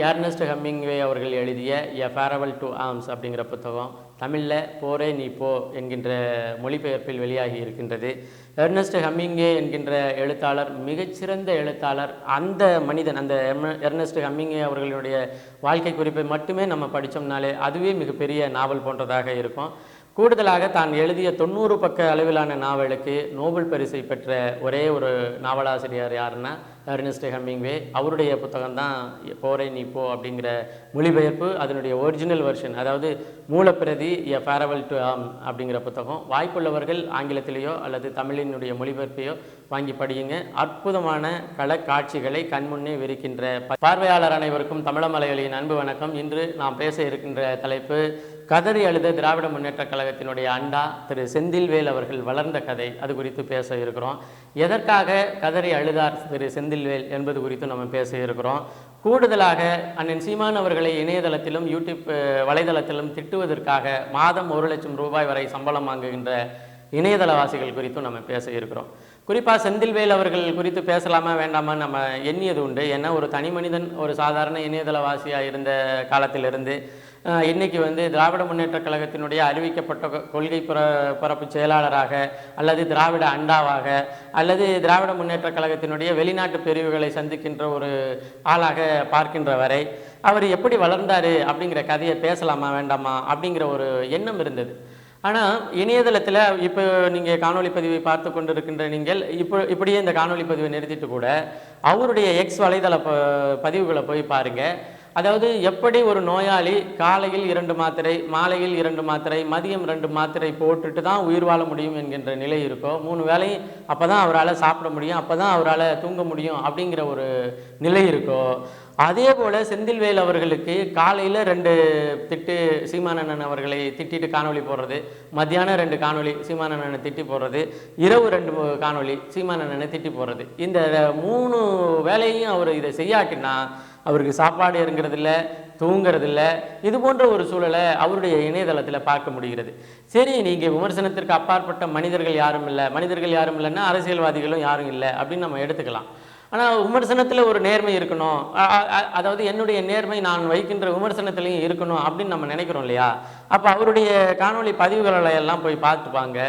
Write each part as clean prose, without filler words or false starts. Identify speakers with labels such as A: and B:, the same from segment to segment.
A: Ernst Hemingway அவர்கள் எழுதிய எ farewell to arms அப்படிங்கிற புத்தகம் தமிழில் போரே நீ போ என்கின்ற மொழிபெயர்ப்பில் வெளியாகி இருக்கின்றது. எர்னஸ்ட் ஹெமிங்வே என்கின்ற எழுத்தாளர் மிகச்சிறந்த எழுத்தாளர். அந்த மனிதன், அந்த எர்னஸ்ட் ஹெமிங்வே அவர்களுடைய வாழ்க்கை குறிப்பை மட்டுமே நம்ம படித்தோம்னாலே அதுவே மிகப்பெரிய நாவல் போன்றதாக இருக்கும். கூடுதலாக தான் எழுதிய 90 பக்க அளவிலான நாவலுக்கு நோபல் பரிசை பெற்ற ஒரே ஒரு நாவலாசிரியர் யாருன்னா எர்னஸ்ட் ஹெமிங்வே. அவருடைய புத்தகம் தான் போரே நீ போ அப்படிங்கிற மொழிபெயர்ப்பு. அதனுடைய ஒரிஜினல் வெர்ஷன், அதாவது மூலப்பிரதி எ ஃபேரவல் டு ஆர்ம் அப்படிங்கிற புத்தகம். வாய்ப்புள்ளவர்கள் ஆங்கிலத்திலேயோ அல்லது தமிழினுடைய மொழிபெயர்ப்பையோ வாங்கி படியுங்க. அற்புதமான களக்காட்சிகளை கண்முன்னே விரிக்கின்ற பார்வையாளர் அனைவருக்கும் தமிழமலைகளின் அன்பு வணக்கம். இன்று நாம் பேச இருக்கின்ற தலைப்பு கதறி அழுத திராவிட முன்னேற்ற கழகத்தினுடைய அண்டா திரு செந்தில்வேல் அவர்கள் வளர்ந்த கதை. அது குறித்து பேச இருக்கிறோம். எதற்காக கதறி அழுதார் திரு செந்தில்வேல் என்பது குறித்து நம்ம பேச இருக்கிறோம். கூடுதலாக அண்ணன் சீமான் அவர்களை இணையதளத்திலும் யூடியூப் வலைதளத்திலும் திட்டுவதற்காக மாதம் 1 லட்சம் ரூபாய் வரை சம்பளம் வாங்குகின்ற இணையதளவாசிகள் குறித்தும் நம்ம பேச இருக்கிறோம். குறிப்பாக செந்தில்வேல் அவர்கள் குறித்து பேசலாமா வேண்டாமா நம்ம எண்ணியது உண்டு. ஏன்னா ஒரு தனி மனிதன், ஒரு சாதாரண இணையதளவாசியாக இருந்த காலத்திலிருந்து இன்றைக்கி திராவிட முன்னேற்ற கழகத்தினுடைய அறிவிக்கப்பட்ட கொள்கை பரப்பு செயலாளராக அல்லது திராவிட அண்டாவாக அல்லது திராவிட முன்னேற்ற கழகத்தினுடைய வெளிநாட்டு பிரிவுகளை சந்திக்கின்ற ஒரு ஆளாக பார்க்கின்ற வரை அவர் எப்படி வளர்ந்தார் அப்படிங்கிற கதையை பேசலாமா வேண்டாமா அப்படிங்கிற ஒரு எண்ணம் இருந்தது. ஆனால் இணையதளத்தில் இப்போ நீங்கள் காணொலி பதிவை பார்த்து கொண்டு இருக்கின்ற நீங்கள் இப்படியே இந்த காணொலி பதிவை நிறுத்திட்டு கூட அவருடைய எக்ஸ் வலைதள பதிவுகளை போய் பாருங்கள். அதாவது எப்படி ஒரு நோயாளி காலையில் 2 மாத்திரை, மாலையில் 2 மாத்திரை, மதியம் 2 மாத்திரை போட்டுட்டு தான் உயிர் வாழ முடியும் என்கின்ற நிலை இருக்கோ, 3 வேளை அப்போ தான் அவரால் சாப்பிட முடியும், அப்போ தான் அவரால் தூங்க முடியும் அப்படிங்கிற ஒரு நிலை இருக்கோ, அதே போல் செந்தில்வேல் அவர்களுக்கு காலையில் 2 திட்டு சீமானண்ணன் அவர்களை திட்டிட்டு காணொலி போடுறது, மத்தியானம் 2 காணொலி சீமானண்ணனை திட்டி போடுறது, இரவு 2 காணொலி சீமானண்ணனை திட்டி போடுறது. இந்த 3 வேலையும் அவர் இதை செய்யாட்டினா அவருக்கு சாப்பாடு இறங்குறதில்ல, தூங்கிறதில்ல. இது போன்ற ஒரு சூழலை அவருடைய இணையதளத்தில் பார்க்க முடிகிறது. சரி, நீங்கள் விமர்சனத்திற்கு அப்பாற்பட்ட மனிதர்கள் யாரும் இல்லைன்னா அரசியல்வாதிகளும் யாரும் இல்லை அப்படின்னு நம்ம எடுத்துக்கலாம். ஆனால் விமர்சனத்தில் ஒரு நேர்மை இருக்கணும், அதாவது என்னுடைய நேர்மை நான் வைக்கின்ற விமர்சனத்திலையும் இருக்கணும் அப்படின்னு நம்ம நினைக்கிறோம் இல்லையா? அப்போ அவருடைய காணொலி பதிவுகளை எல்லாம் போய் பார்த்துப்பாங்க.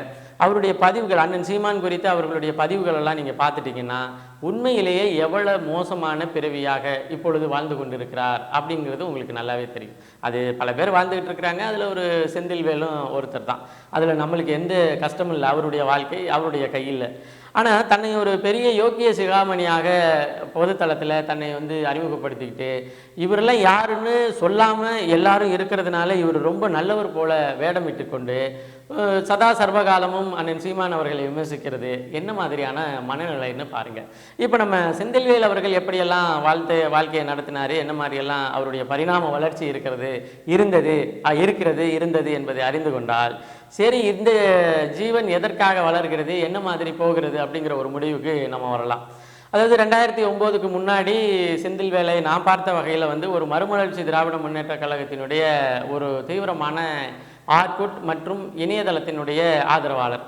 A: அவருடைய பதிவுகள், அண்ணன் சீமான் குறித்து அவர்களுடைய பதிவுகளெல்லாம் நீங்கள் பார்த்துட்டிங்கன்னா உண்மையிலேயே எவ்வளோ மோசமான பிறவியாக இப்பொழுது வாழ்ந்து கொண்டிருக்கிறார் அப்படிங்கிறது உங்களுக்கு நல்லாவே தெரியும். அது பல பேர் வாழ்ந்துக்கிட்டு இருக்கிறாங்க, அதில் ஒரு செந்தில்வேலும் ஒருத்தர் தான். அதில் நம்மளுக்கு எந்த கஷ்டமும் இல்லை, அவருடைய வாழ்க்கை அவருடைய கையில். ஆனால் தன்னை ஒரு பெரிய யோக்கிய சிகாமணியாக பொதுத்தளத்தில் தன்னை அறிமுகப்படுத்திக்கிட்டு இவரெல்லாம் யாருன்னு சொல்லாமல் எல்லாரும் இருக்கிறதுனால இவர் ரொம்ப நல்லவர் போல வேடமிட்டு கொண்டு சதா சர்வகாலமும் அண்ணன் சீமான் அவர்களை விமர்சிக்கிறது என்ன மாதிரியான மனநிலைன்னு பாருங்கள். இப்போ நம்ம செந்தில்வேல் அவர்கள் எப்படியெல்லாம் வாழ்க்கையை நடத்தினார், என்ன மாதிரியெல்லாம் அவருடைய பரிணாம வளர்ச்சி இருந்தது என்பதை அறிந்து கொண்டால் சரி, இந்த ஜீவன் எதற்காக வளர்கிறது, என்ன மாதிரி போகிறது அப்படிங்கிற ஒரு முடிவுக்கு நம்ம வரலாம். அதாவது 2009க்கு முன்னாடி செந்தில்வேலை நான் பார்த்த வகையில் ஒரு மறுமலர்ச்சி திராவிட முன்னேற்ற கழகத்தினுடைய ஒரு தீவிரமான ஆர்குட் மற்றும் இணையதளத்தினுடைய ஆதரவாளர்.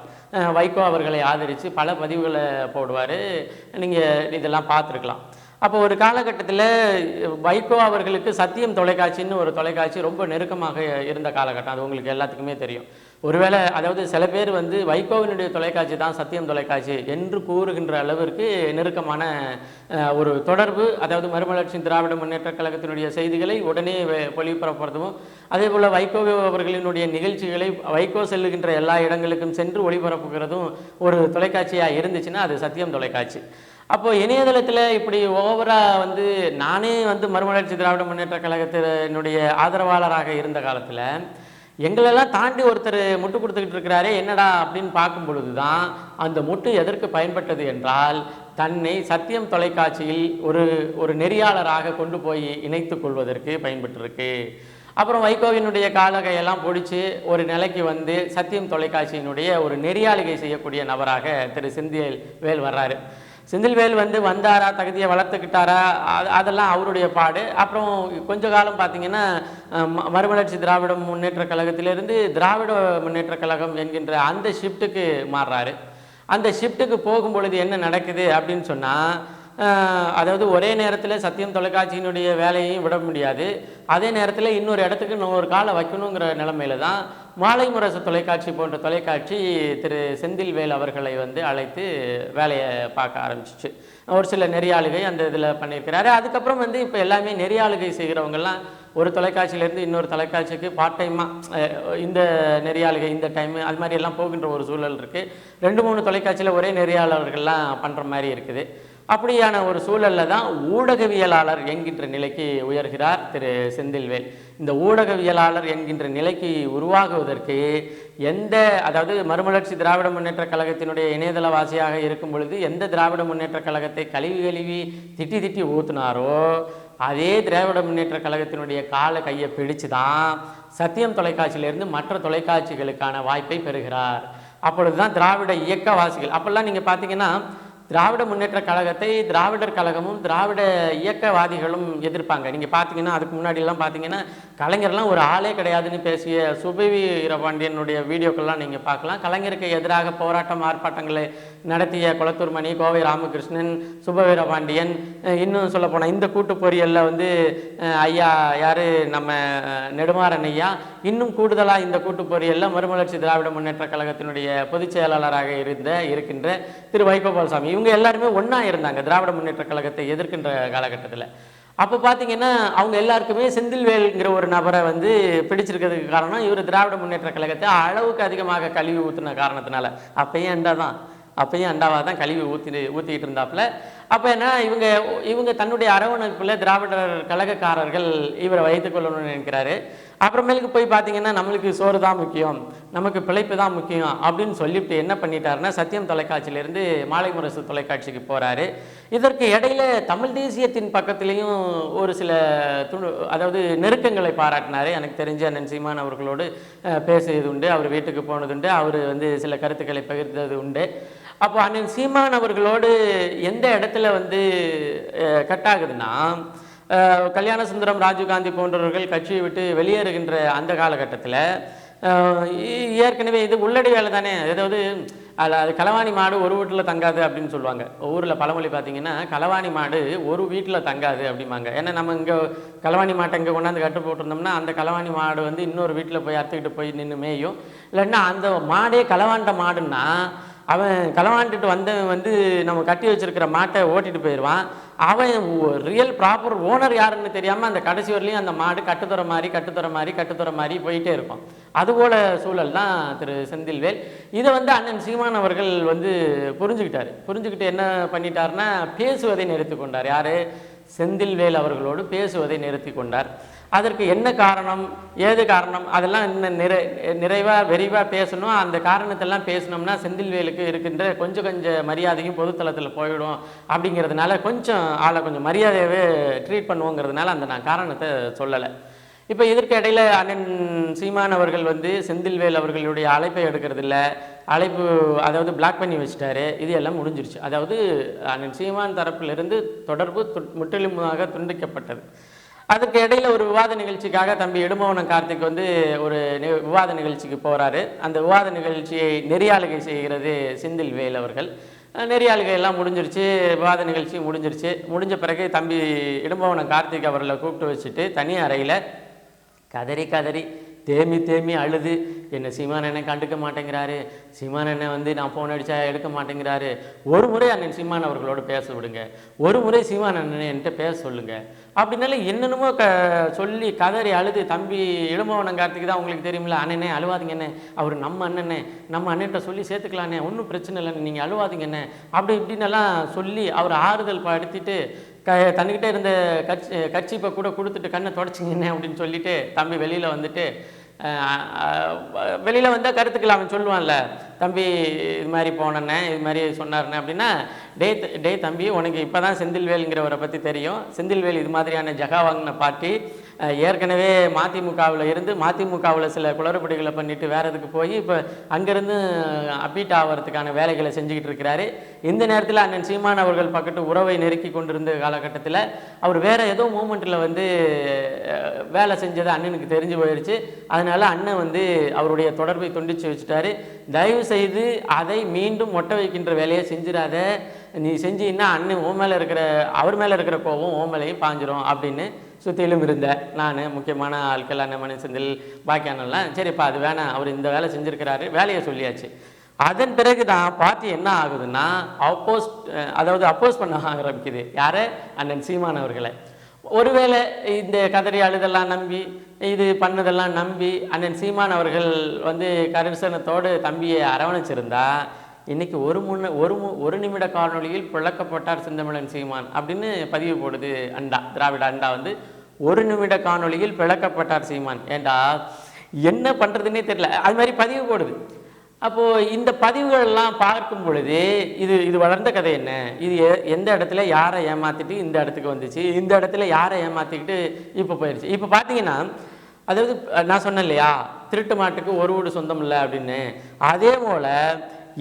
A: வைகோ அவர்களை ஆதரித்து பல பதிவுகளை போடுவார், நீங்கள் இதெல்லாம் பார்த்துருக்கலாம். அப்போ ஒரு காலகட்டத்தில் வைகோ அவர்களுக்கு சத்தியம் தொலைக்காட்சின்னு ஒரு தொலைக்காட்சி ரொம்ப நெருக்கமாக இருந்த காலகட்டம். அது உங்களுக்கு எல்லாத்துக்குமே தெரியும். ஒருவேளை அதாவது சில பேர் வைகோவினுடைய தொலைக்காட்சி தான் சத்தியம் தொலைக்காட்சி என்று கூறுகின்ற அளவிற்கு நெருக்கமான ஒரு தொடர்பு. அதாவது மறுமலர்ச்சி திராவிட முன்னேற்ற கழகத்தினுடைய செய்திகளை உடனே ஒளிபரப்புறதும், அதே போல் வைகோ அவர்களினுடைய நிகழ்ச்சிகளை வைகோ செல்லுகின்ற எல்லா இடங்களுக்கும் சென்று ஒளிபரப்புகிறதும் ஒரு தொலைக்காட்சியாக இருந்துச்சுன்னா அது சத்தியம் தொலைக்காட்சி. அப்போது இணையதளத்தில் இப்படி ஓவராக நானே மறுமலர்ச்சி திராவிட முன்னேற்ற கழகத்தினுடைய ஆதரவாளராக இருந்த காலத்தில் எங்களெல்லாம் தாண்டி ஒருத்தர் முட்டு கொடுத்துக்கிட்டு இருக்கிறாரே என்னடா அப்படின்னு பார்க்கும் பொழுது தான் அந்த முட்டு எதற்கு பயன்பட்டது என்றால் தன்னை சத்தியம் தொலைக்காட்சியில் ஒரு நெறியாளராக கொண்டு போய் இணைத்து கொள்வதற்கு பயன்பட்டிருக்கு. அப்புறம் வைகோவினுடைய காலகையெல்லாம் பிடிச்சி ஒரு நிலைக்கு சத்தியம் தொலைக்காட்சியினுடைய ஒரு நெறியாளிகை செய்யக்கூடிய நபராக திரு செந்தில்வேல் வர்றாரு. செந்தில்வேல் வந்தாரா, தகுதியை வளர்த்துக்கிட்டாரா, அதெல்லாம் அவருடைய பாடு. அப்புறம் கொஞ்ச காலம் பார்த்திங்கன்னா மறுமலர்ச்சி திராவிட முன்னேற்ற கழகத்திலிருந்து திராவிட முன்னேற்ற கழகம் என்கின்ற அந்த ஷிஃப்ட்டுக்கு மாறுறாரு. அந்த ஷிஃப்ட்டுக்கு போகும் பொழுது என்ன நடக்குது அப்படின்னு சொன்னால் அதாவது ஒரே நேரத்தில் சத்தியம் தொலைக்காட்சியினுடைய வேலையையும் விட முடியாது, அதே நேரத்தில் இன்னொரு இடத்துக்கு இன்னொரு காலை வைக்கணுங்கிற நிலைமையில தான் மாலை முரசு தொலைக்காட்சி போன்ற தொலைக்காட்சி திரு செந்தில்வேல் அவர்களை வந்து அழைத்து வேலையை பார்க்க ஆரம்பிச்சிச்சு. ஒரு சில நெறியாளுகை அந்த இதில் பண்ணியிருக்கிறாரு. அதுக்கப்புறம் வந்து இப்போ எல்லாமே நெறியாளுகை செய்கிறவங்கெல்லாம் ஒரு தொலைக்காட்சியிலேருந்து இன்னொரு தொலைக்காட்சிக்கு பார்ட் டைமாக இந்த நெறியாளுகை இந்த டைமு அது மாதிரி எல்லாம் போகின்ற ஒரு சூழல் இருக்குது. 2-3 தொலைக்காட்சியில் ஒரே நெறியாளர்கள்லாம் பண்ணுற மாதிரி இருக்குது. அப்படியான ஒரு சூழலில் தான் ஊடகவியலாளர் என்கின்ற நிலைக்கு உயர்கிறார் திரு செந்தில்வேல். இந்த ஊடகவியலாளர் என்கின்ற நிலைக்கு உருவாகுவதற்கு அதாவது மறுமலர்ச்சி திராவிட முன்னேற்ற கழகத்தினுடைய இணையதளவாசியாக இருக்கும் பொழுது எந்த திராவிட முன்னேற்ற கழகத்தை கழுவி திட்டி ஊத்துனாரோ அதே திராவிட முன்னேற்ற கழகத்தினுடைய கையை பிடிச்சு தான் சத்தியம் தொலைக்காட்சியிலிருந்து மற்ற தொலைக்காட்சிகளுக்கான வாய்ப்பை பெறுகிறார். அப்பொழுது தான் திராவிட இயக்கவாசிகள், அப்பெல்லாம் நீங்கள் பார்த்தீங்கன்னா திராவிட முன்னேற்ற கழகத்தை திராவிடர் கழகமும் திராவிட இயக்கவாதிகளும் எதிர்ப்பாங்க. நீங்கள் பார்த்தீங்கன்னா அதுக்கு முன்னாடிலாம் பார்த்தீங்கன்னா கலைஞர்லாம் ஒரு ஆளே கிடையாதுன்னு பேசிய சுபவீரபாண்டியனுடைய வீடியோக்கள்லாம் நீங்கள் பார்க்கலாம். கலைஞருக்கு எதிராக போராட்டம் ஆர்ப்பாட்டங்களை நடத்திய குளத்தூர் மணி, கோவை ராமகிருஷ்ணன், சுபவீரபாண்டியன், இன்னும் சொல்ல போனால் இந்த கூட்டு பொறியலில் வந்து ஐயா யார் நம்ம நெடுமாறன் ஐயா, இன்னும் கூடுதலாக இந்த கூட்டு பொறியலில் மறுமலர்ச்சி திராவிட முன்னேற்ற கழகத்தினுடைய பொதுச் செயலாளராக இருக்கின்ற திரு வைகோபால்சாமி, இவங்க எல்லாருமே ஒன்றா இருந்தாங்க திராவிட முன்னேற்ற கழகத்தை எதிர்க்கின்ற காலகட்டத்தில். அப்போ பார்த்தீங்கன்னா அவங்க எல்லாருக்குமே செந்தில்வேல்ங்கிற ஒரு நபரை வந்து பிடிச்சிருக்கிறதுக்கு காரணம் இவர் திராவிட முன்னேற்ற கழகத்தை அளவுக்கு அதிகமாக கழுவி ஊற்றின காரணத்தினால. அப்பயும் அண்டாவாக தான் கழுவி ஊற்றிக்கிட்டு இருந்தாப்புல. அப்போ என்ன இவங்க தன்னுடைய அரவணைப்பில் திராவிடர் கழகக்காரர்கள் இவரை வைத்துக் கொள்ளணும்னு நினைக்கிறாரு. அப்புறமேலுக்கு போய் பார்த்தீங்கன்னா நம்மளுக்கு சோறு தான் முக்கியம், நமக்கு பிழைப்பு தான் முக்கியம் அப்படின்னு சொல்லிவிட்டு என்ன பண்ணிட்டாருன்னா சத்தியம் தொலைக்காட்சியிலேருந்து மாலை முரசு தொலைக்காட்சிக்கு போகிறாரு. இதற்கு இடையில தமிழ் தேசியத்தின் பக்கத்துலேயும் ஒரு சில அதாவது நெருக்கங்களை பாராட்டினார். எனக்கு தெரிஞ்ச அண்ணன் சீமான் அவர்களோடு பேசியது உண்டு, அவர் வீட்டுக்கு போனது உண்டு, அவர் வந்து சில கருத்துக்களை பகிர்ந்தது உண்டு. அப்போ அண்ணன் சீமான் அவர்களோடு எந்த இடத்துல வந்து கட்டாகுதுன்னா கல்யாண சுந்தரம், ராஜீவ்காந்தி போன்றவர்கள் கட்சியை விட்டு வெளியேறுகின்ற அந்த காலகட்டத்தில் ஏற்கனவே இது உள்ளடி வேலை தானே, அதாவது அது களவாணி மாடு ஒரு வீட்டில் தங்காது அப்படின்னு சொல்லுவாங்க. ஊரில் பழமொழி பார்த்தீங்கன்னா களவாணி மாடு ஒரு வீட்டில் தங்காது அப்படிம்பாங்க. ஏன்னா நம்ம இங்கே களவாணி மாட்டை இங்கே கொண்டாந்து கட்டு போட்டிருந்தோம்னா அந்த களவாணி மாடு வந்து இன்னொரு வீட்டில் போய் அறுத்துக்கிட்டு போய் நின்று மேயும். இல்லைன்னா அந்த மாடே களவாண்ட மாடுன்னா அவன் களவாண்டுட்டு வந்தவன் வந்து நம்ம கட்டி வச்சிருக்கிற மாட்டை ஓட்டிட்டு போயிடுவான். அவன் ரியல் ப்ராப்பர் ஓனர் யாருன்னு தெரியாமல் அந்த கடைசி வரலையும் அந்த மாடு கட்டுத்துற மாதிரி போயிட்டே இருக்கும். அதுபோல் சூழல் தான் திரு செந்தில்வேல். இதை வந்து அண்ணன் சீமான் அவர்கள் வந்து புரிஞ்சுக்கிட்டு என்ன பண்ணிட்டாருன்னா பேசுவதை நிறுத்தி கொண்டார். யார்? செந்தில்வேல் அவர்களோடு பேசுவதை நிறுத்தி கொண்டார். அதற்கு என்ன காரணம், ஏது காரணம், அதெல்லாம் இன்னும் நிறைவாக விரிவாக பேசணும். அந்த காரணத்தெல்லாம் பேசினோம்னா செந்தில்வேலுக்கு இருக்கின்ற கொஞ்சம் மரியாதையும் பொதுத்தளத்தில் போயிடும். அப்படிங்கிறதுனால கொஞ்சம் மரியாதையாகவே ட்ரீட் பண்ணுவோங்கிறதுனால நான் காரணத்தை சொல்லலை. இப்போ இதற்கு இடையில் அண்ணன் சீமான் அவர்கள் வந்து செந்தில்வேல் அவர்களுடைய அழைப்பை எடுக்கிறதில்ல, அதாவது பிளாக் பண்ணி வச்சுட்டாரு. இது எல்லாம் முடிஞ்சிருச்சு. அதாவது அண்ணன் சீமான் தரப்பிலிருந்து தொடர்பு முற்றிலுமாக துண்டிக்கப்பட்டது. அதுக்கு இடையில் ஒரு விவாத நிகழ்ச்சிக்காக தம்பி இடும்பவனம் கார்த்திக் வந்து ஒரு விவாத நிகழ்ச்சிக்கு போகிறாரு. அந்த விவாத நிகழ்ச்சியை நெறியாளுகை செய்கிறது செந்தில்வேல் அவர்கள். நெறியாளுகை எல்லாம் முடிஞ்சிருச்சு, விவாத நிகழ்ச்சி முடிஞ்ச பிறகு தம்பி இடும்பவனம் கார்த்திக் அவர்களை கூப்பிட்டு வச்சுட்டு தனி அறையில் கதறி தேமி அழுது, என்னை சீமான் அண்ணன் கண்டுக்க மாட்டேங்கிறாரு, சீமான் அண்ணன் வந்து நான் ஃபோன் அடித்தா எடுக்க மாட்டேங்கிறாரு, ஒரு முறை அண்ணன் சீமான் அவர்களோடு பேச விடுங்க, ஒரு முறை சீமான் அண்ணனை என்கிட்ட பேச சொல்லுங்கள் அப்படின்னால என்னென்னமோ சொல்லி கதறி அழுது. தம்பி இடும்பவனம் கார்த்திக்கு தான் உங்களுக்கு தெரியுமில்ல, அண்ணனே அழுவாதீங்க அண்ணே, அவர் நம்ம அண்ணன்ட்ட சொல்லி சேர்த்துக்கலாண்ணே, ஒன்றும் பிரச்சனை இல்லைண்ணே, நீங்கள் அழுவாதீங்க அண்ணே அப்படி இப்படின்னெல்லாம் சொல்லி அவர் ஆறுதல் படுத்திட்டு தன்னிக்கிட்டே இருந்த கட்சிப்பை கூட கொடுத்துட்டு கண்ணை தொடச்சிங்கண்ணே அப்படின்னு சொல்லிட்டு தம்பி வெளியில் வந்துட்டு வெளியில் வந்தால் கருத்துக்கள் அவன் சொல்லுவான்ல, தம்பி இது மாதிரி போனேன்னே, இது மாதிரி சொன்னார்ண்ணே அப்படின்னா, டே தம்பி உனக்கு இப்போ தான் செந்தில்வேலுங்கிறவரை பற்றி தெரியும், செந்தில்வேல் இது மாதிரியான ஜகா வாங்கின பார்ட்டி, ஏற்கனவே மதிமுகவில் இருந்து மதிமுகவில் சில குளறுபடிகளை பண்ணிட்டு வேற எதுக்கு போய் இப்போ அங்கேருந்து அப்பீட் ஆகிறதுக்கான வேலைகளை செஞ்சுக்கிட்டு இருக்கிறாரு. இந்த நேரத்தில் அண்ணன் சீமான் அவர்கள் பக்கத்து உறவை நெருக்கி கொண்டிருந்த காலகட்டத்தில் அவர் வேற ஏதோ மூமெண்ட்டில் வந்து வேலை செஞ்சது அண்ணனுக்கு தெரிஞ்சு போயிடுச்சு. அதனால அண்ணன் வந்து அவருடைய தொடர்பை துண்டிச்சு வச்சுட்டாரு. தயவு செய்து அதை மீண்டும் மொட்டை வைக்கின்ற வேலையை செஞ்சிடாத, நீ செஞ்சீன்னா அண்ணன் அவர் மேலே இருக்கிற கோபம் ஓ மேலேயும் பாஞ்சிரும் அப்படின்னு சுற்றிலும் இருந்தேன் நான். முக்கியமான ஆட்கள் அண்ணன் மணி செந்தில் பாக்கியானெல்லாம் சரிப்பா அது வேணாம், அவர் இந்த வேலை செஞ்சுருக்கிறாரு, வேலையை சொல்லியாச்சு. அதன் பிறகு தான் பார்ட்டி என்ன ஆகுதுன்னா அப்போஸ் பண்ண ஆரம்பிக்குது. யாரை? அண்ணன் சீமான் அவர்களை. ஒருவேளை இந்த கதறி அழுதெல்லாம் நம்பி இது பண்ணதெல்லாம் நம்பி அண்ணன் சீமான் அவர்கள் வந்து கரிசனத்தோடு தம்பியை அரவணைச்சிருந்தா இன்னைக்கு ஒரு நிமிட காணொலியில் பிளக்கப்பட்டார் செந்தமிழன் சீமான் அப்படின்னு பதிவு போடுது திராவிட அண்டா வந்து 1 நிமிட காணொலியில் பிளக்கப்பட்டார் சீமான். ஏண்டா என்ன பண்ணுறதுன்னே தெரியல, அது மாதிரி பதிவு போடுது. அப்போது இந்த பதிவுகள்லாம் பார்க்கும் பொழுது இது வளர்ந்த கதை என்ன, இது எந்த இடத்துல யாரை ஏமாற்றிட்டு இந்த இடத்துக்கு வந்துச்சு, இந்த இடத்துல யாரை ஏமாற்றிக்கிட்டு இப்போ போயிடுச்சு. இப்போ பார்த்தீங்கன்னா அதாவது நான் சொன்னேன் இல்லையா, திருட்டு மாட்டுக்கு ஒரு வீடு சொந்தம் இல்லை அப்படின்னு. அதே போல்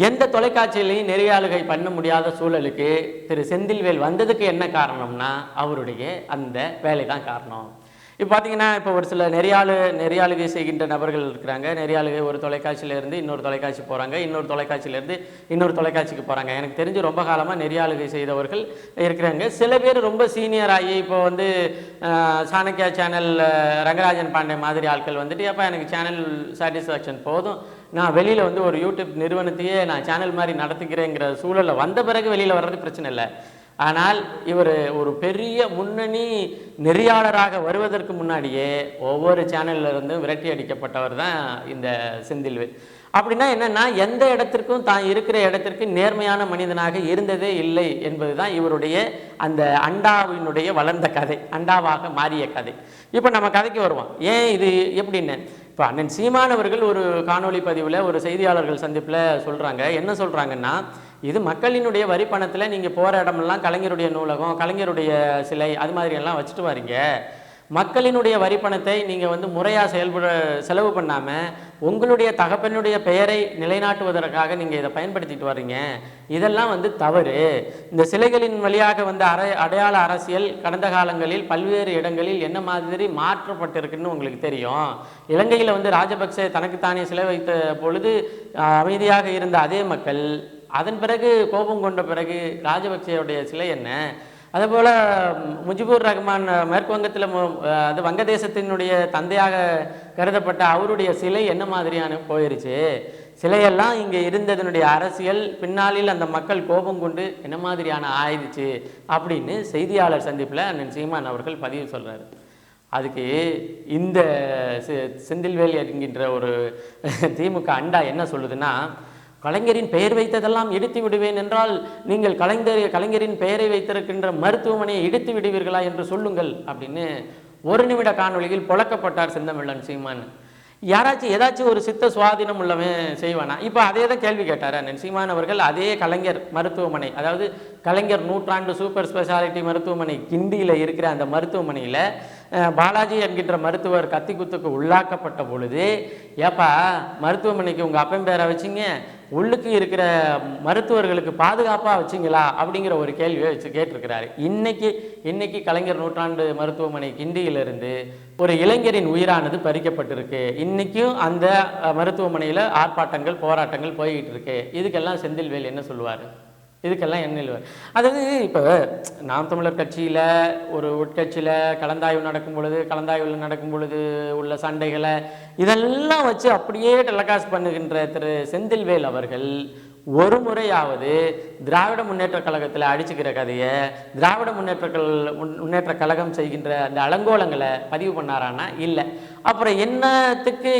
A: எந்த தொலைக்காட்சியிலையும் நெறியாளுகை பண்ண முடியாத சூழலுக்கு திரு செந்தில்வேல் வந்ததுக்கு என்ன காரணம்னா அவருடைய அந்த வேலை தான் காரணம். இப்போ பார்த்தீங்கன்னா இப்போ ஒரு சில நெறியாளுகை செய்கின்ற நபர்கள் இருக்கிறாங்க. நெறியாளுகை ஒரு தொலைக்காட்சியிலேருந்து இன்னொரு தொலைக்காட்சி போகிறாங்க, இன்னொரு தொலைக்காட்சியிலேருந்து இன்னொரு தொலைக்காட்சிக்கு போகிறாங்க. எனக்கு தெரிஞ்சு ரொம்ப காலமாக நெறியாளுகை செய்தவர்கள் இருக்கிறாங்க. சில பேர் ரொம்ப சீனியர் ஆகி இப்போ வந்து சாணக்கியா சேனல் ரங்கராஜன் பாண்டே மாதிரி ஆட்கள் வந்துட்டு அப்போ எனக்கு சேனல் சாட்டிஸ்ஃபேக்ஷன் போதும், நான் வெளியில் வந்து ஒரு யூடியூப் நிறுவனத்தையே நான் சேனல் மாதிரி நடத்துக்கிறேங்கிற சூழலில் வந்த பிறகு வெளியில் வர்றது பிரச்சனை இல்லை. ஆனால் இவர் ஒரு பெரிய முன்னணி நெறியாளராக வருவதற்கு முன்னாடியே ஒவ்வொரு சேனல்ல இருந்தும் விரட்டி அடிக்கப்பட்டவர் தான் இந்த செந்தில்வேல். அப்படின்னா என்னன்னா எந்த இடத்திற்கும் தான் இருக்கிற இடத்திற்கு நேர்மையான மனிதனாக இருந்ததே இல்லை என்பது தான் இவருடைய அந்த அண்டாவினுடைய வளர்ந்த கதை, அண்டாவாக மாறிய கதை. இப்போ நம்ம கதைக்கு வருவோம். ஏன் இது எப்படின்னு, இப்போ அண்ணன் சீமான் அவர்கள் ஒரு காணொலி பதிவில் ஒரு செய்தியாளர்கள் சந்திப்பில் சொல்கிறாங்க. என்ன சொல்கிறாங்கன்னா, இது மக்களினுடைய வரி பணத்தில் நீங்கள் போகிற இடமெல்லாம் கலைஞருடைய நூலகம், கலைஞருடைய சிலை அது மாதிரியெல்லாம் வச்சுட்டு வரீங்க. மக்களினுடைய வரி பணத்தை நீங்கள் வந்து முறையாக செலவு பண்ணாமல் உங்களுடைய தகப்பனுடைய பெயரை நிலைநாட்டுவதற்காக நீங்கள் இதை பயன்படுத்திட்டு வர்றீங்க. இதெல்லாம் வந்து தவறு. இந்த சிலைகளின் வழியாக வந்து அடையாள அரசியல் கடந்த காலங்களில் பல்வேறு இடங்களில் என்ன மாதிரி மாற்றப்பட்டிருக்குன்னு உங்களுக்கு தெரியும். இலங்கையில் வந்து ராஜபக்சே தனக்குத்தானே சிலை வைத்த பொழுது அமைதியாக இருந்த அதே மக்கள் அதன் பிறகு கோபம் கொண்ட பிறகு ராஜபக்சேவுடைய சிலை என்ன, அதேபோல் முஜிபுர் ரஹ்மான் மேற்கு வங்கத்தில் அது வங்கதேசத்தினுடைய தந்தையாக கருதப்பட்ட அவருடைய சிலை என்ன மாதிரியான போயிருச்சு. சிலையெல்லாம் இங்கே இருந்ததனுடைய அரசியல் பின்னாளில் அந்த மக்கள் கோபம் கொண்டு என்ன மாதிரியான ஆயிடுச்சு அப்படின்னு செய்தியாளர் சந்திப்பில் அண்ணன் சீமான் அவர்கள் பதிவு சொல்கிறார். அதுக்கு இந்த செந்தில்வேல் என்கின்ற ஒரு திமுக அண்டா என்ன சொல்லுதுன்னா, கலைஞரின் பெயர் வைத்ததெல்லாம் இடித்து விடுவேன் என்றால் நீங்கள் கலைஞரின் பெயரை வைத்திருக்கின்ற மருத்துவமனையை இடித்து விடுவீர்களா என்று சொல்லுங்கள் அப்படின்னு 1 நிமிட காணொலியில் புழக்கப்பட்டார் செந்தமிழன் சீமான். யாராச்சும் ஏதாச்சும் ஒரு சித்த சுவாதீனம் உள்ளவன் செய்வானா? இப்போ அதே தான் கேள்வி கேட்டார் அண்ணன் சீமான் அவர்கள். அதே கலைஞர் மருத்துவமனை, அதாவது கலைஞர் 100 சூப்பர் ஸ்பெஷாலிட்டி மருத்துவமனை கிண்டியில் இருக்கிற அந்த மருத்துவமனையில் பாலாஜி என்கின்ற மருத்துவர் கத்தி குத்துக்கு உள்ளாக்கப்பட்ட பொழுது, ஏப்பா மருத்துவமனைக்கு உங்கள் அப்பன் பேரை வச்சிங்க, உள்ளுக்கு இருக்கிற மருத்துவர்களுக்கு பாதுகாப்பாக வச்சிங்களா அப்படிங்கிற ஒரு கேள்வியை கேட்டிருக்கிறாரு. இன்னைக்கு கலைஞர் 100 மருத்துவமனை கிண்டியிலிருந்து ஒரு இளைஞரின் உயிரானது பறிக்கப்பட்டிருக்கு. இன்றைக்கும் அந்த மருத்துவமனையில் ஆர்ப்பாட்டங்கள் போராட்டங்கள் போய்கிட்டு இருக்கு. இதுக்கெல்லாம் செந்தில்வேல் என்ன சொல்லுவார்? இதுக்கெல்லாம் என்ன இல்லை. அதாவது இப்போ நாம் தமிழர் கட்சியில் ஒரு உட்கட்சியில் கலந்தாய்வு நடக்கும் பொழுது உள்ள சண்டைகளை இதெல்லாம் வச்சு அப்படியே டெலகாஸ்ட் பண்ணுகின்ற திரு செந்தில்வேல் அவர்கள் ஒரு முறையாவது திராவிட முன்னேற்ற கழகத்தில் அடிச்சுக்கிற கதையை, திராவிட முன்னேற்ற கழகம் செய்கின்ற அந்த அலங்கோலங்களை பதிவு பண்ணாரான்னா இல்லை. அப்புறம்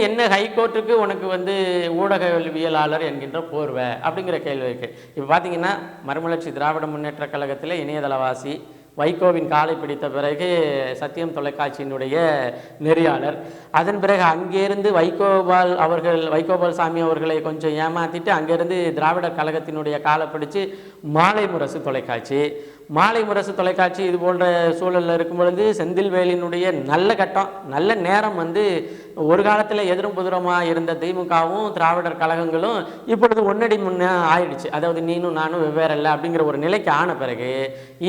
A: என்ன ஹைகோர்ட்டுக்கு உனக்கு வந்து ஊடகவியலாளர் என்கின்ற போர்வை அப்படிங்கிற கேள்வி இருக்குது. இப்போ பார்த்தீங்கன்னா மறுமலர்ச்சி திராவிட முன்னேற்ற கழகத்தில் இணையதளவாசி வைகோவின் காலை பிடித்த பிறகு சத்தியம் தொலைக்காட்சியினுடைய நெறியாளர், அதன் பிறகு அங்கேருந்து வைகோபால் சாமி அவர்களை கொஞ்சம் ஏமாற்றிட்டு அங்கேருந்து திராவிடர் கழகத்தினுடைய காலை பிடிச்சு மாலை முரசு தொலைக்காட்சி, மாலை முரசு தொலைக்காட்சி இது போன்ற சூழலில் இருக்கும் பொழுது செந்தில்வேலினுடைய நல்ல கட்டம் நல்ல நேரம் வந்து ஒரு காலத்தில் எதிரும் புதிரமாக இருந்த திமுகவும் திராவிடர் கழகங்களும் இப்பொழுது ஒன்னடி முன்னே ஆயிடுச்சு. அதாவது நீனும் நானும் வெவ்வேறு இல்லை அப்படிங்கிற ஒரு நிலைக்கு ஆன பிறகு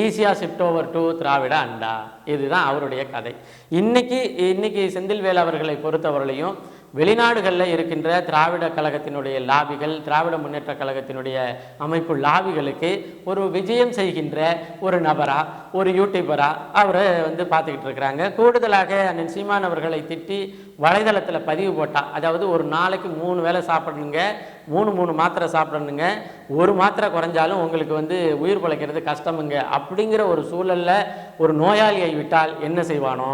A: ஈஸியாக ஷிஃப்ட் ஓவர் டு திராவிட அண்டா. இதுதான் அவருடைய கதை. இன்னைக்கு செந்தில்வேல் அவர்களை பொறுத்தவரையிலையும் வெளிநாடுகளில் இருக்கின்ற திராவிட கழகத்தினுடைய லாபிகள், திராவிட முன்னேற்ற கழகத்தினுடைய அமைப்பு லாபிகளுக்கு ஒரு விஜயம் செய்கின்ற ஒரு நபரா, ஒரு யூடியூபரா அவரை வந்து பார்த்துக்கிட்டு இருக்கிறாங்க. கூடுதலாக அண்ணன் சீமான் அவர்களை திட்டி வலைதளத்தில் பதிவு போட்டா, அதாவது ஒரு நாளைக்கு 3 வேளை சாப்பிடணுங்க, 3 மாத்திரை சாப்பிடணுங்க, ஒரு மாத்திரை குறைஞ்சாலும் உங்களுக்கு வந்து உயிர் பிழைக்கிறது கஷ்டமுங்க அப்படிங்கிற ஒரு சூழலில் ஒரு நோயாளியை விட்டால் என்ன செய்வானோ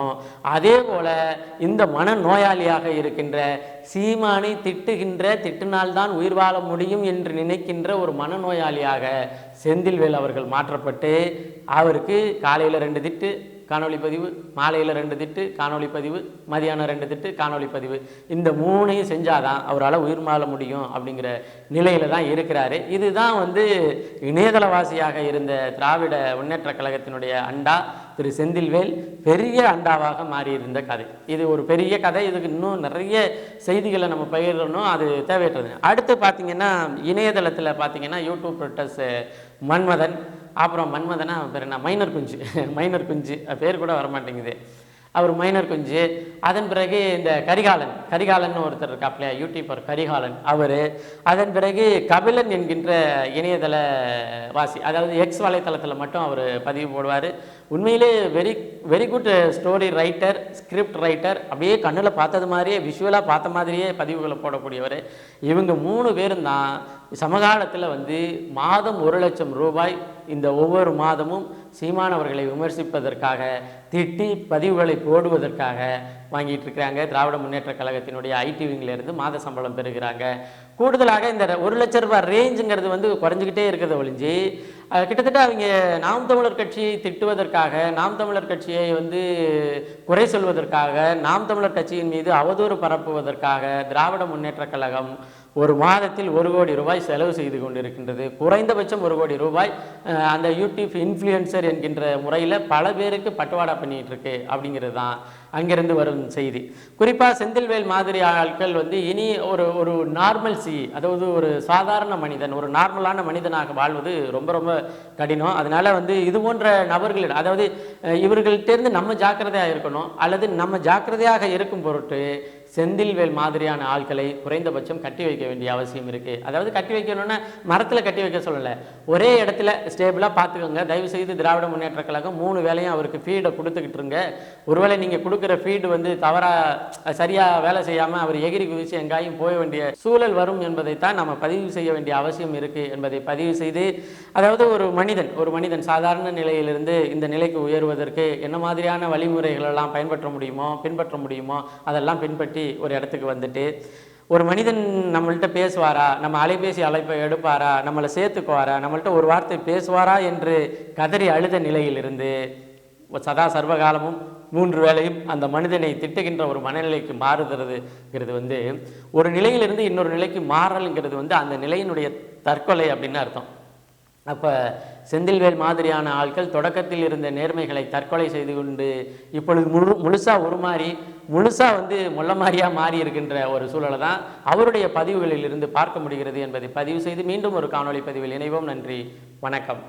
A: அதே போல இந்த மன நோயாளியாக இருக்கின்ற சீமானை திட்டினால்தான் உயிர் வாழ முடியும் என்று நினைக்கின்ற ஒரு மனநோயாளியாக செந்தில்வேல் அவர்கள் மாற்றப்பட்டு அவருக்கு காலையில் 2 திட்டு காணொலி பதிவு, மாலையில் 2 திட்டு காணொலி பதிவு, மதியானம் 2 திட்டு காணொலி பதிவு, இந்த 3ஐயும் செஞ்சாதான் அவரால் உயிர் வாழ முடியும் அப்படிங்கிற நிலையில தான் இருக்கிறாரு. இதுதான் வந்து இணையதளவாசியாக இருந்த திராவிட முன்னேற்ற கழகத்தினுடைய அண்டா திரு செந்தில்வேல் பெரிய அண்டாவாக மாறியிருந்த கதை. இது ஒரு பெரிய கதை. இதுக்கு இன்னும் நிறைய செய்திகளை நம்ம பகிரணும், அது தேவையற்றது. அடுத்து பார்த்தீங்கன்னா இணையதளத்தில் பார்த்தீங்கன்னா யூடியூப் ப்ரொட்டஸ் மன்மதன், அப்புறம் மன்மதனா பேர் என்ன, மைனர் குஞ்சு பேர் கூட வரமாட்டேங்குது, அவர் மைனர் குஞ்சு. அதன் பிறகு இந்த கரிகாலன் ஒருத்தர் இருக்காப்லையா யூடியூபர் கரிகாலன் அவர். அதன் பிறகு கபிலன் என்கின்ற இணையதள வாசி, அதாவது எக்ஸ் வலைத்தளத்தில் மட்டும் அவர் பதிவு போடுவார். உண்மையிலே very good story writer, script writer, அப்படியே கண்ணில் பார்த்தது மாதிரியே விஷுவலாக பார்த்த மாதிரியே பதிவுகளை போடக்கூடியவர். இவங்க 3 பேரும் தான் சமகாலத்தில் வந்து மாதம் 1 லட்சம் ரூபாய் இந்த ஒவ்வொரு மாதமும் சீமானவர்களை விமர்சிப்பதற்காக, திட்டி பதிவுகளை போடுவதற்காக வாங்கிட்டு இருக்கிறாங்க. திராவிட முன்னேற்ற கழகத்தினுடைய ஐடி விங்கிலிருந்து மாத சம்பளம் பெறுகிறாங்க. கூடுதலாக இந்த 1 லட்ச ரூபாய் ரேஞ்சுங்கிறது வந்து குறைஞ்சிக்கிட்டே இருக்கிறத ஒழிஞ்சு கிட்டத்தட்ட அவங்க நாம் தமிழர் கட்சியை திட்டுவதற்காக, நாம் தமிழர் கட்சியை வந்து குறை சொல்வதற்காக, நாம் தமிழர் கட்சியின் மீது அவதூறு பரப்புவதற்காக திராவிட முன்னேற்ற கழகம் ஒரு மாதத்தில் 1 கோடி ரூபாய் செலவு செய்து கொண்டிருக்கின்றது. குறைந்தபட்சம் 1 கோடி ரூபாய் அந்த யூடியூப் இன்ஃப்ளூயன்சர் என்கின்ற முறையில் பல பேருக்கு பட்டுவாடா பண்ணிட்டு இருக்கு அப்படிங்கிறது தான் அங்கிருந்து வரும் செய்தி. குறிப்பாக செந்தில்வேல் மாதிரி ஆட்கள் வந்து இனி ஒரு நார்மல்சி, அதாவது ஒரு சாதாரண மனிதன், ஒரு நார்மலான மனிதனாக வாழ்வது ரொம்ப ரொம்ப கடினம். அதனால வந்து இது போன்ற நபர்களிடம், அதாவது இவர்கள்ட்டேருந்து நம்ம ஜாக்கிரதையாக இருக்கணும், அல்லது நம்ம ஜாக்கிரதையாக இருக்கும் பொருட்டு செந்தில்வேல் மாதிரியான ஆட்களை குறைந்தபட்சம் கட்டி வைக்க வேண்டிய அவசியம் இருக்குது. அதாவது கட்டி வைக்கணும்னா மரத்தில் கட்டி வைக்க சொல்லலை, ஒரே இடத்துல ஸ்டேபிளாக பார்த்துக்கோங்க. தயவுசெய்து திராவிட முன்னேற்ற கழகம் 3 வேளையும் அவருக்கு ஃபீடை கொடுத்துக்கிட்டு இருங்க. ஒருவேளை நீங்கள் கொடுக்குற ஃபீடு வந்து தவறாக சரியாக வேலை செய்யாமல் அவர் எகிரி குதிச்சு எங்காயும் போக வேண்டிய சூழல் வரும் என்பதைத்தான் நம்ம பதிவு செய்ய வேண்டிய அவசியம் இருக்குது என்பதை பதிவு செய்து, அதாவது ஒரு மனிதன் சாதாரண நிலையிலிருந்து இந்த நிலைக்கு உயர்வதற்கு என்ன மாதிரியான வழிமுறைகளெல்லாம் பின்பற்ற முடியுமோ அதெல்லாம் பின்பற்றி ஒரு இடத்துக்கு வந்துட்டு, ஒரு மனிதன் நம்மள்கிட்ட பேசுவாரா, நம்ம அலைபேசி அழைப்பை எடுப்பாரா, நம்மளை சேர்த்துக்குவாரா, நம்மள்கிட்ட ஒரு வார்த்தை பேசுவாரா என்று கதறி அழுத நிலையிலிருந்து சதா சர்வகாலமும் 3 வேளையும் அந்த மனிதனை திட்டுகின்ற ஒரு மனநிலைக்கு மாறுகிறதுங்கிறது வந்து ஒரு நிலையிலிருந்து இன்னொரு நிலைக்கு மாறல்ங்கிறது வந்து அந்த நிலையினுடைய தற்கொலை அப்படின்னு அர்த்தம். அப்போ செந்தில்வேல் மாதிரியான ஆட்கள் தொடக்கத்தில் இருந்த நேர்மைகளை தற்கொலை செய்து கொண்டு இப்பொழுது முழுசாக முழுசாக வந்து முள்ளமாரியாக மாறி இருக்கின்ற ஒரு சூழலை தான் அவருடைய பதிவுகளில் இருந்து பார்க்க முடிகிறது என்பதை பதிவு செய்து மீண்டும் ஒரு காணொளி பதிவில் இணைவோம். நன்றி, வணக்கம்.